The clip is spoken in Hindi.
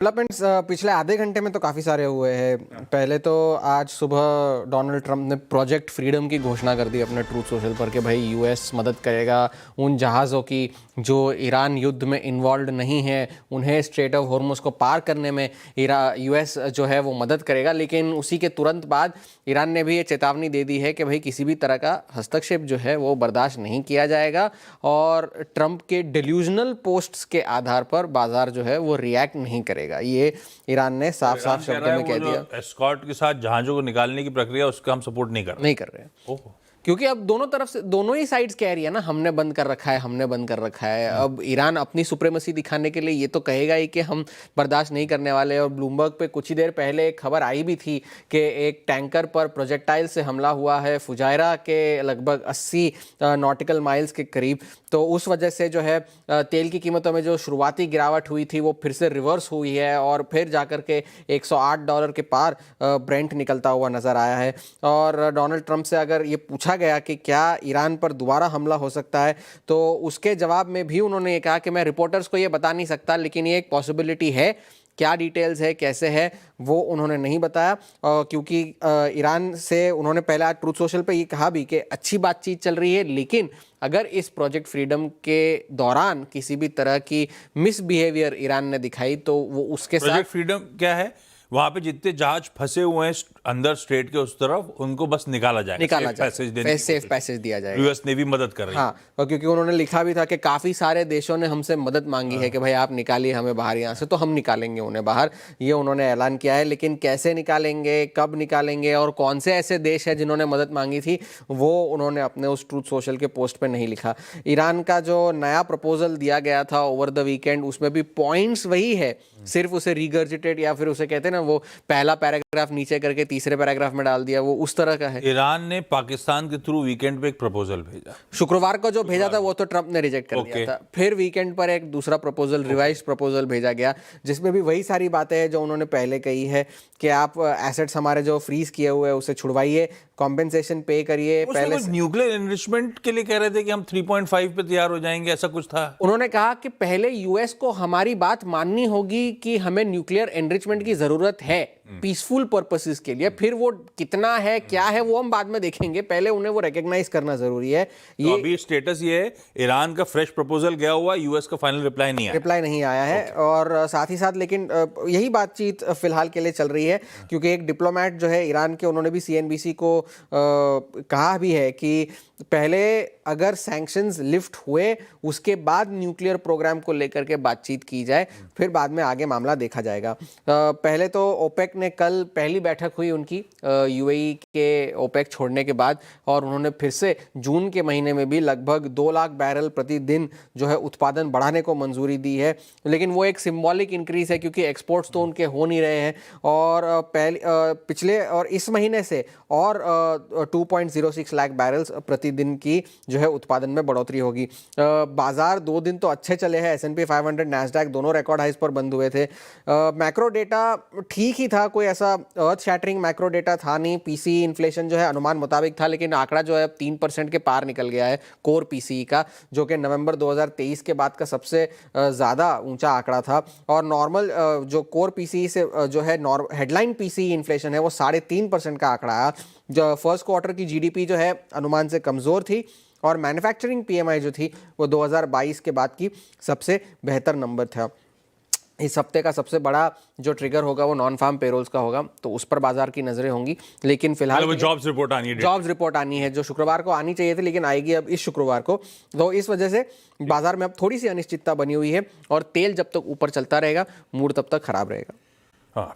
डेवलपमेंट्स पिछले आधे घंटे में तो काफ़ी सारे हुए हैं। पहले तो आज सुबह डोनाल्ड ट्रंप ने प्रोजेक्ट फ्रीडम की घोषणा कर दी अपने ट्रूथ सोशल पर कि भाई यूएस मदद करेगा उन जहाज़ों की जो ईरान युद्ध में इन्वॉल्व नहीं है, उन्हें स्ट्रेट ऑफ हॉर्मुज को पार करने में यूएस जो है वो मदद करेगा। लेकिन उसी के तुरंत बाद ईरान ने भी ये चेतावनी दे दी है कि भाई किसी भी तरह का हस्तक्षेप जो है वो बर्दाश्त नहीं किया जाएगा और ट्रंप के डेल्यूजनल पोस्ट्स के आधार पर बाजार जो है वो रिएक्ट नहीं करेगा। ये ईरान ने साफ साफ शब्दों में कह दिया। एस्कॉर्ट के साथ जहाजों को निकालने की प्रक्रिया उसका हम सपोर्ट नहीं कर रहे हैं। क्योंकि अब दोनों तरफ से दोनों ही साइड्स कह रही है ना, हमने बंद कर रखा है, हमने बंद कर रखा है। अब ईरान अपनी सुप्रीमेसी दिखाने के लिए ये तो कहेगा ही कि हम बर्दाश्त नहीं करने वाले। और ब्लूमबर्ग पे कुछ ही देर पहले एक खबर आई भी थी कि एक टैंकर पर प्रोजेक्टाइल से हमला हुआ है फुजायरा के लगभग 80 नॉटिकल माइल्स के करीब। तो उस वजह से जो है तेल की कीमतों में जो शुरुआती गिरावट हुई थी वो फिर से रिवर्स हुई है और फिर जाकर के $108 के पार ब्रेंट निकलता हुआ नजर आया है। और डोनाल्ड ट्रंप से अगर ये पूछा गया कि क्या ईरान पर दोबारा हमला हो सकता है, तो उसके जवाब में भी उन्होंने ये कहा कि मैं रिपोर्टर्स को ये बता नहीं सकता, लेकिन ये एक पॉसिबिलिटी है। क्या डिटेल्स है, कैसे है, वो उन्होंने नहीं बताया। क्योंकि ईरान से उन्होंने पहले आज ट्रूथ सोशल पे ये कहा भी कि अच्छी बातचीत चल रही है, लेकिन अगर इस प्रोजेक्ट फ्रीडम के दौरान किसी भी तरह की मिसबिहेवियर ईरान ने दिखाई तो वो उसके साथ। प्रोजेक्ट फ्रीडम क्या है? वहां पे जितने जहाज फंसे हुए हैं अंदर स्ट्रेट के उस तरफ, उनको बस निकाला जाएगा, सेफ पैसेज दिया जाएगा। यूएस नेवी मदद कर रही है। हाँ, और क्योंकि उन्होंने लिखा भी था कि काफी सारे देशों ने हमसे मदद मांगी है कि भाई आप निकालिए हमें बाहर यहाँ से, तो हम निकालेंगे उन्हें बाहर, ये उन्होंने ऐलान किया है। लेकिन कैसे निकालेंगे, कब निकालेंगे और कौन से ऐसे देश है जिन्होंने मदद मांगी थी, वो उन्होंने अपने उस ट्रूथ सोशल के पोस्ट पे नहीं लिखा। ईरान का जो नया प्रपोजल दिया गया था ओवर द वीकेंड, उसमें भी पॉइंट्स वही है, सिर्फ उसे रिगर्जिटेट या फिर उसे कहते हैं ना वो पहला पैराग्राफ नीचे करके तीसरे पैराग्राफ में डाल दिया, वो उस तरह का है। ईरान ने पाकिस्तान के थ्रू वीकेंड पे एक प्रपोजल भेजा, शुक्रवार को जो भेजा था वो तो ट्रंप ने रिजेक्ट कर दिया था। फिर वीकेंड पर एक दूसरा प्रपोजल, रिवाइज्ड प्रपोजल भेजा गया, जिसमें भी वही सारी बातें हैं जो उन्होंने पहले कही है कि आप एसेट्स हमारे जो फ्रीज किए हुए हैं उसे छुड़वाइए, कॉम्पेंसेशन पे करिए। पहले न्यूक्लियर एनरिचमेंट के लिए कह रहे थे कि हम 3.5 पे तैयार हो जाएंगे, ऐसा कुछ था। उन्होंने कहा कि पहले यूएस को हमारी बात माननी होगी कि हमें न्यूक्लियर एनरिचमेंट की जरूरत है पीसफुल पर्पसेस के लिए, फिर वो कितना है क्या है वो हम बाद में देखेंगे, पहले उन्हें वो रिकॉग्नाइज करना जरूरी है। तो अभी स्टेटस ये है, ईरान का फ्रेश प्रपोजल गया हुआ, यूएस का फाइनल रिप्लाई नहीं आया है। और साथ ही साथ लेकिन यही बातचीत फिलहाल के लिए चल रही है, क्योंकि एक डिप्लोमेट जो है ईरान के, उन्होंने भी सीएनबीसी को कहा भी है कि पहले अगर सैंक्शंस लिफ्ट हुए उसके बाद न्यूक्लियर प्रोग्राम को लेकर के बातचीत की जाए, फिर बाद में आगे मामला देखा जाएगा। पहले तो ओपेक ने कल पहली बैठक हुई उनकी यूएई के ओपेक छोड़ने के बाद, और उन्होंने फिर से जून के महीने में भी लगभग 2 लाख बैरल प्रतिदिन जो है उत्पादन बढ़ाने को मंजूरी दी है। लेकिन वो एक सिंबॉलिक इंक्रीज है क्योंकि एक्सपोर्ट्स तो उनके हो नहीं रहे हैं। और पिछले और इस महीने से और 2.06 लाख बैरल्स प्रतिदिन की जो है उत्पादन में बढ़ोतरी होगी। बाजार 2 दिन तो अच्छे चले हैं, S&P 500 नैस्डैक दोनों रिकॉर्ड हाइस पर बंद हुए थे। मैक्रो डेटा ठीक ही था, कोई ऐसा अर्थ शैटरिंग मैक्रो डेटा था नहीं। पीसीई इन्फ्लेशन जो है अनुमान मुताबिक था, लेकिन आंकड़ा जो है 3% के पार निकल गया है कोर पीसीई का, जो कि नवंबर 2023 के बाद का सबसे ज़्यादा ऊंचा आंकड़ा था। और नॉर्मल जो कोर पीसीई से जो है हेडलाइन पीसीई इन्फ्लेशन है वो 3.5% का आंकड़ा आया। जो फर्स्ट क्वार्टर की जीडीपी जो है अनुमान से कमज़ोर थी, और मैन्युफैक्चरिंग पीएमआई जो थी वो 2022 के बाद की सबसे बेहतर नंबर था। इस हफ्ते का सबसे बड़ा जो ट्रिगर होगा वो नॉन फार्म पेरोल्स का होगा, तो उस पर बाजार की नजरें होंगी। लेकिन फिलहाल जॉब्स रिपोर्ट आनी है जो शुक्रवार को आनी चाहिए थी, लेकिन आएगी अब इस शुक्रवार को। तो इस वजह से बाजार में अब थोड़ी सी अनिश्चितता बनी हुई है, और तेल जब तक ऊपर चलता रहेगा मूड तब तक खराब रहेगा।